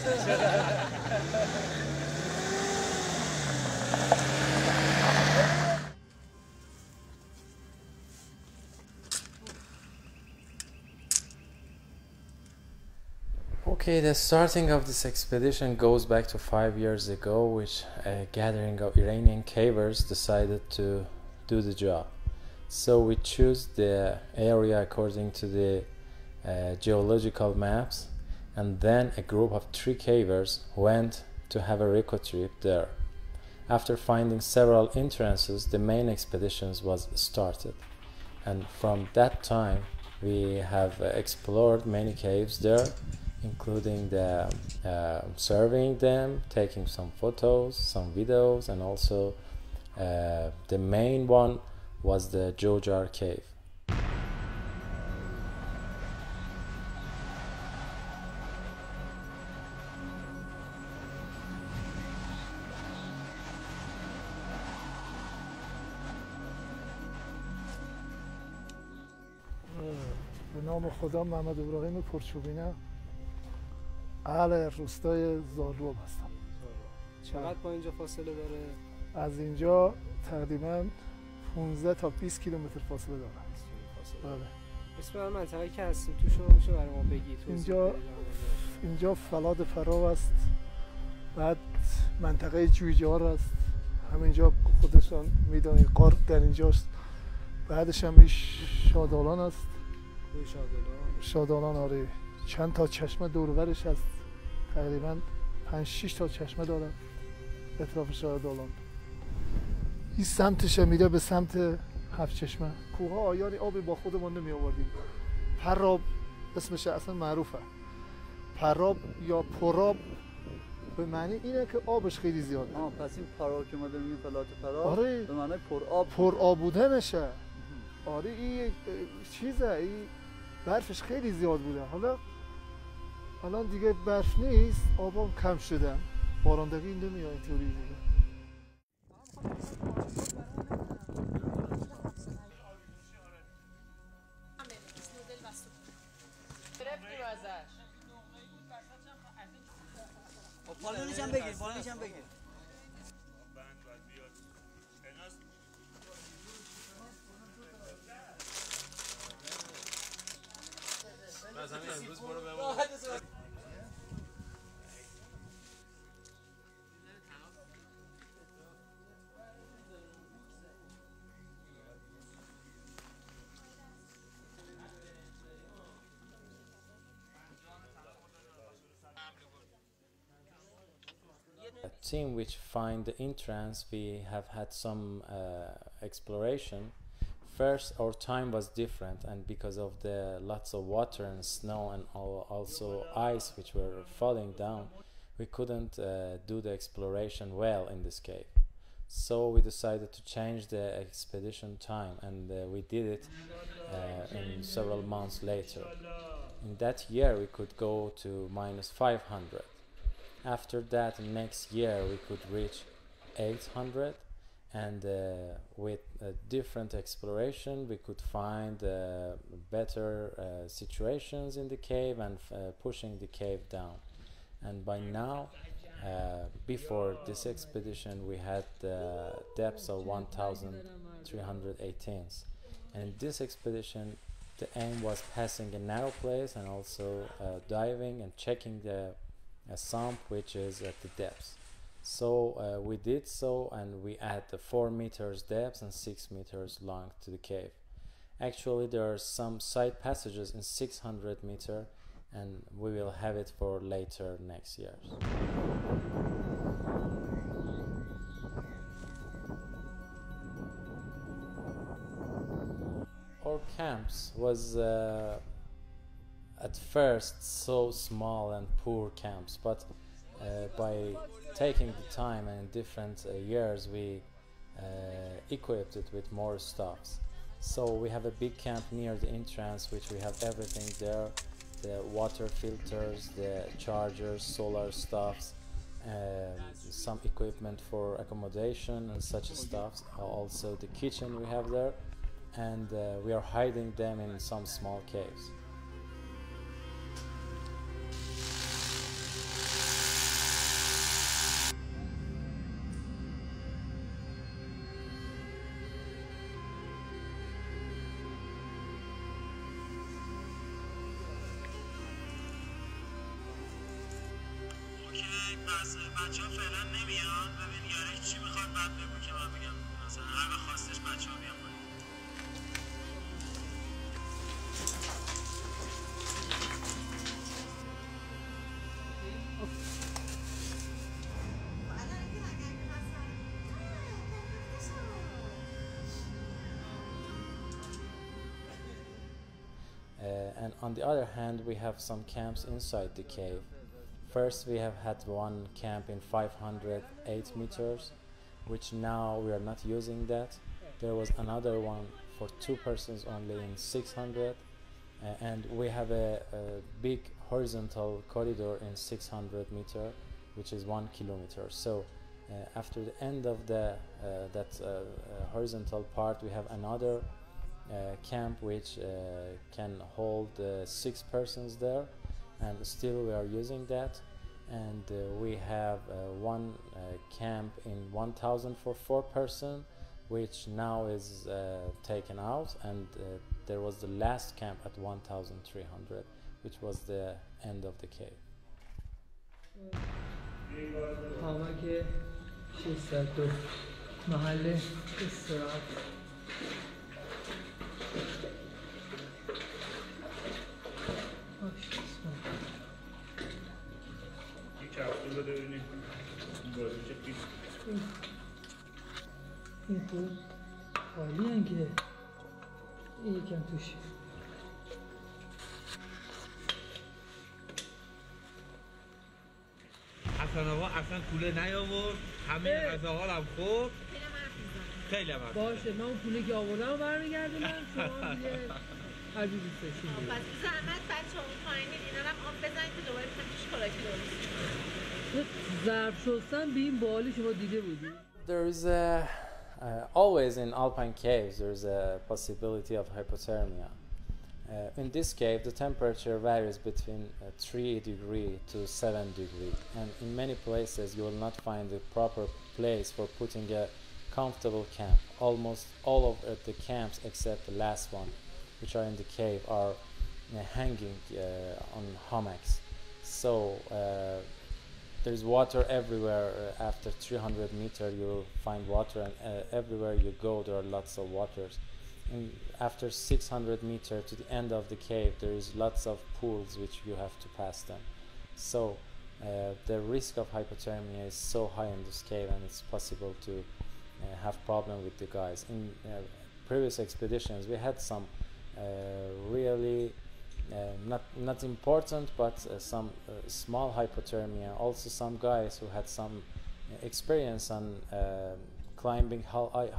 Okay, the starting of this expedition goes back to 5 years ago, which a gathering of Iranian cavers decided to do the job. So we choose the area according to the geological maps, and then a group of 3 cavers went to have a reco trip there. After finding several entrances, the main expeditions was started, and from that time we have explored many caves there, including the surveying them, taking some photos, some videos, and also the main one was the Jojar Cave. به نام خدا محمد ابراهیم پرچوبینه، اهل روستای زالوب هستم. چقدر با اینجا فاصله داره؟ از اینجا تقریبا 15 تا 20 کیلومتر فاصله داره. بله. اسم منطقه که هستیم توش رو میشه برای ما بگید؟ اینجا فلات فرو است. بعد منطقه جوجار است. همینجا خودشان میدونید قار در اینجاست. بعدش هم شادالان است. شادالان آره. چند تا چشمه دور و برش هست، تقریبا 5-6 تا چشمه داره اطراف شادالان. این سمتش میره به سمت هفت چشمه. کوه ها آیاری آبی با خودمون نمی آوردیم. پراب اسمش اصلا معروفه. پراب یا پراب به معنی اینه که آبش خیلی زیاده. پس این پراب که ما داریم میگیم فلات پراب، آره، به معنی پرآب. پرآب بودنشه. آره این چیزه، این برفش خیلی زیاد بوده. الان دیگه برف نیست، آبا کم شدن، بارندگی نمیاد اینطوری دیگه. بالونیشم بگیر، بالونیشم بگیر. Team which find the entrance, we have had some exploration. First, our time was different, and because of the lots of water and snow and also ice which were falling down, we couldn't do the exploration well in this cave. So we decided to change the expedition time, and we did it in several months later. In that year we could go to -500. After that, next year we could reach 800, and with different exploration we could find better situations in the cave and pushing the cave down. And by now, before this expedition, we had depths of 1,318. And in this expedition, the aim was passing a narrow place and also diving and checking the sump which is at the depths. So we did so, and we add the 4 meters depth and 6 meters long to the cave. Actually, there are some side passages in 600 meter, and we will have it for later next year. Our camps was at first so small and poor camps, but by taking the time and in different years we equipped it with more stuffs. So we have a big camp near the entrance which we have everything there, the water filters, the chargers, solar stuffs, some equipment for accommodation and such stuff, also the kitchen we have there, and we are hiding them in some small caves. از بچه ها فعلا نمیان ببین یارک چی میخواد بعد بگو که من بگم مثلا هر وقت خواستش بچه ها بیان باید. And on the other hand, we have some camps inside the cave. First, we have had one camp in 508 meters, which now we are not using that. There was another one for 2 persons only in 600, and we have a big horizontal corridor in 600 meter, which is 1 kilometer. So after the end of the horizontal part, we have another camp which can hold 6 persons there, and still we are using that. And we have one camp in 1000 for 4 person, which now is taken out, and there was the last camp at 1300, which was the end of the cave. این خوب خالی هن که این یکم توش حسن آقا اصلا کوله نیاورد همه غذاها هم خورد خیلی هم باشه من اون پوله که آوردم برمیگردونم شما دیگه هر جور دوست داشتین پس زحمت بچه اون پایینین اینا هم آب بزنید که دوباره بکنید توش خوراکی درست ظرف شستن به این باحالی شما دیده بودی؟ There is a always in alpine caves there is a possibility of hypothermia. In this cave the temperature varies between 3 degree to 7 degree, and in many places you will not find a proper place for putting a comfortable camp. Almost all of the camps except the last one, which are in the cave, are hanging on hammocks. So there's water everywhere. After 300 meters you will find water, and everywhere you go there are lots of waters. And after 600 meters to the end of the cave there is lots of pools which you have to pass them. So the risk of hypothermia is so high in this cave, and it's possible to have problem with the guys. In previous expeditions we had some really not important, but some small hypothermia. Also some guys who had some experience on climbing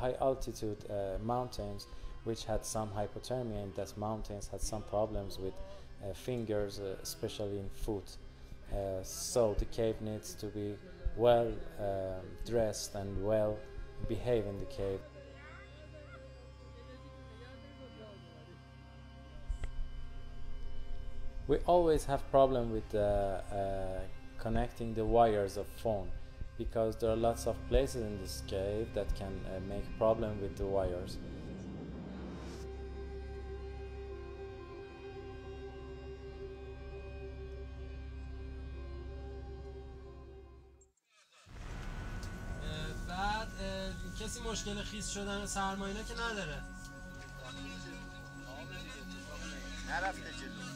high altitude mountains, which had some hypothermia in that mountains, had some problems with fingers, especially in foot. So the cave needs to be well dressed and well behave in the cave. We always have problem with connecting the wires of phone, because there are lots of places in this cave that can make problem with the wires. بعد کسی مشکل خیس شدن سرماینا که نداره. نرفته جلو.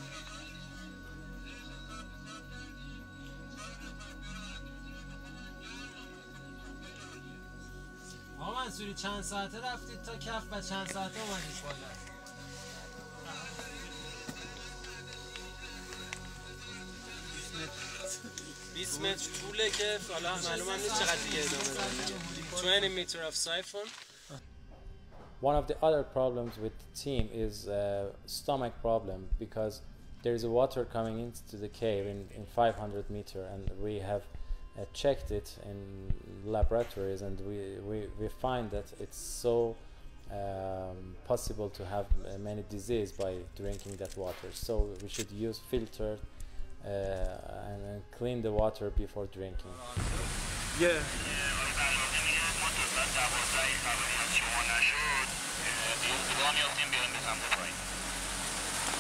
آقا منصوری چند ساعته رفتید تا کف و چند ساعته اومدید بالا؟ 20 متر طوله که حالا معلومه نیست چقدر دیگه ادامه داره. 20 meter of siphon. One of the other problems with the team is stomach problem, because there is water coming into the cave in 500 meter, and we have checked it in laboratories, and we find that it's so possible to have many disease by drinking that water. So we should use filter and clean the water before drinking. Yeah.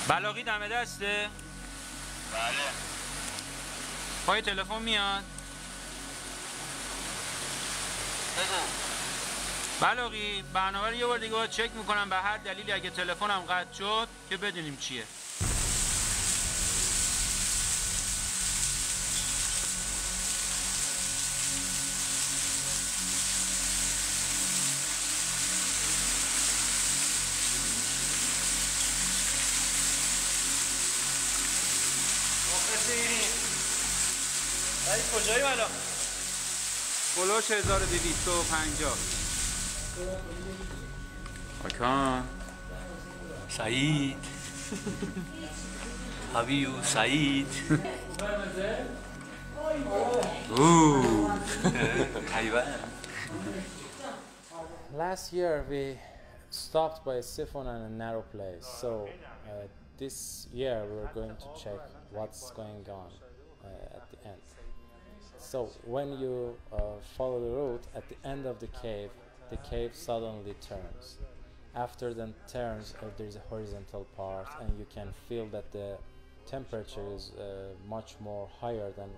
بلاغی دم دسته؟ بله. پای تلفن میاد؟ بلاغی برنامه رو یه بار دیگه باید چک میکنم به هر دلیلی اگه تلفنم قطع شد که بدونیم چیه. کجایی بالا؟ کلاش 1250. آکان سعید حبیو سعید Last year we stopped by a siphon and a narrow place, so this year we're going to check what's going on at the end. So when you follow the route at the end of the cave suddenly turns. After the turns, there's a horizontal part, and you can feel that the temperature is much more higher than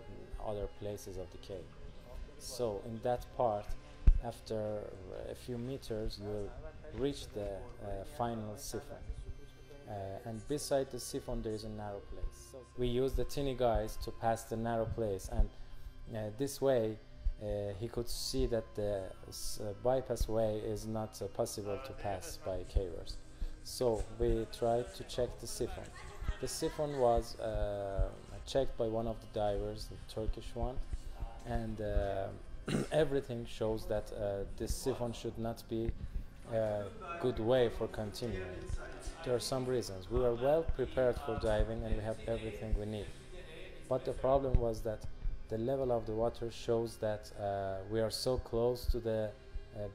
other places of the cave. So in that part, after a few meters, you will reach the final siphon. And beside the siphon there is a narrow place. So we use the tiny guys to pass the narrow place, and this way he could see that the bypass way is not possible to pass by cavers. So we tried to check the siphon. The siphon was checked by one of the divers, the Turkish one, and everything shows that this siphon should not be a good way for continuing. There are some reasons. We were well prepared for diving and we have everything we need. But the problem was that the level of the water shows that we are so close to the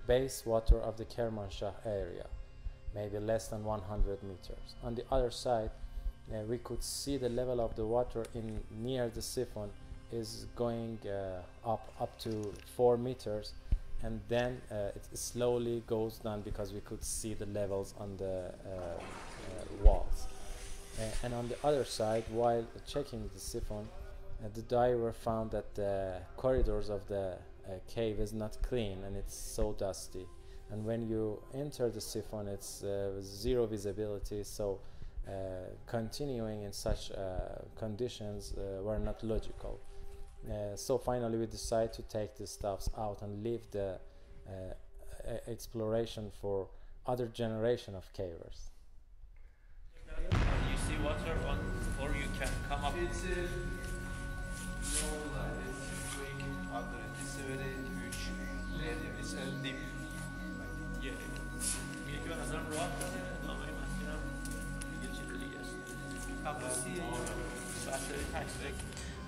base water of the Kermanshah area, maybe less than 100 meters. On the other side, we could see the level of the water in near the siphon is going up to 4 meters, and then it slowly goes down because we could see the levels on the walls. And on the other side, while checking the siphon, the diver found that the corridors of the cave is not clean and it's so dusty. And when you enter the siphon, it's zero visibility, so continuing in such conditions were not logical. So finally we decided to take the stuffs out and leave the exploration for other generation of cavers. You see water on, or you can come up.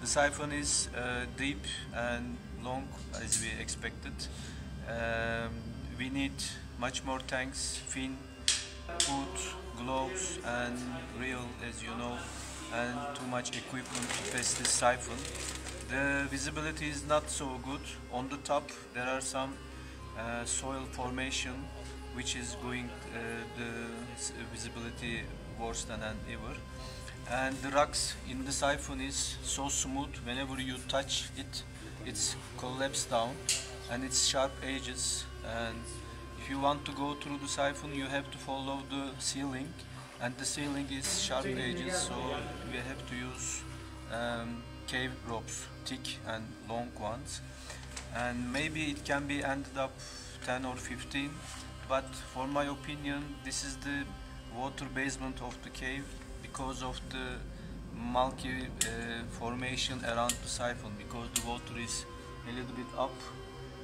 The siphon is deep and long as we expected. We need much more tanks, fin, food, gloves and reel, as you know, and too much equipment to pass this siphon. The visibility is not so good. On the top there are some soil formation which is going the visibility worse than ever. And the rocks in the siphon is so smooth, whenever you touch it, it's collapsed down and it's sharp edges. And if you want to go through the siphon, you have to follow the ceiling, and the ceiling is sharp edges, so we have to use cave ropes, thick and long ones. And maybe it can be ended up 10 or 15, but for my opinion, this is the water basement of the cave, because of the milky formation around the siphon, because the water is a little bit up,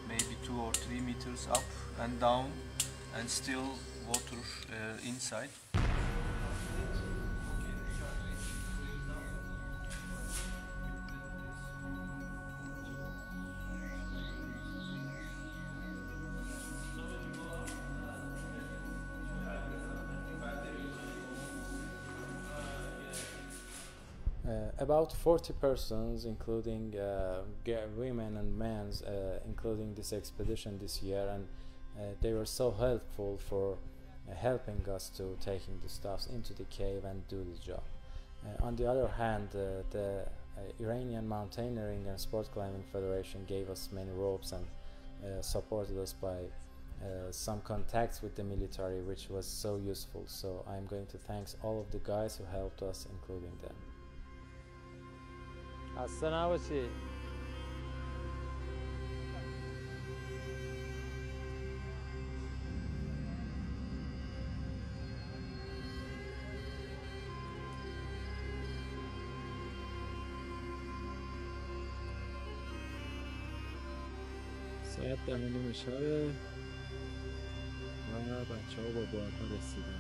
maybe 2 or 3 meters up and down, and still water inside. About 40 persons, including women and men, including this expedition this year, and they were so helpful for helping us to taking the stuffs into the cave and do the job. On the other hand, the Iranian Mountaineering and Sport Climbing Federation gave us many ropes and supported us by some contacts with the military, which was so useful. So I'm going to thank all of the guys who helped us, including them. خسته نباشی. ساعت 10:30 شبه و بچه ها با بارها رسیدن.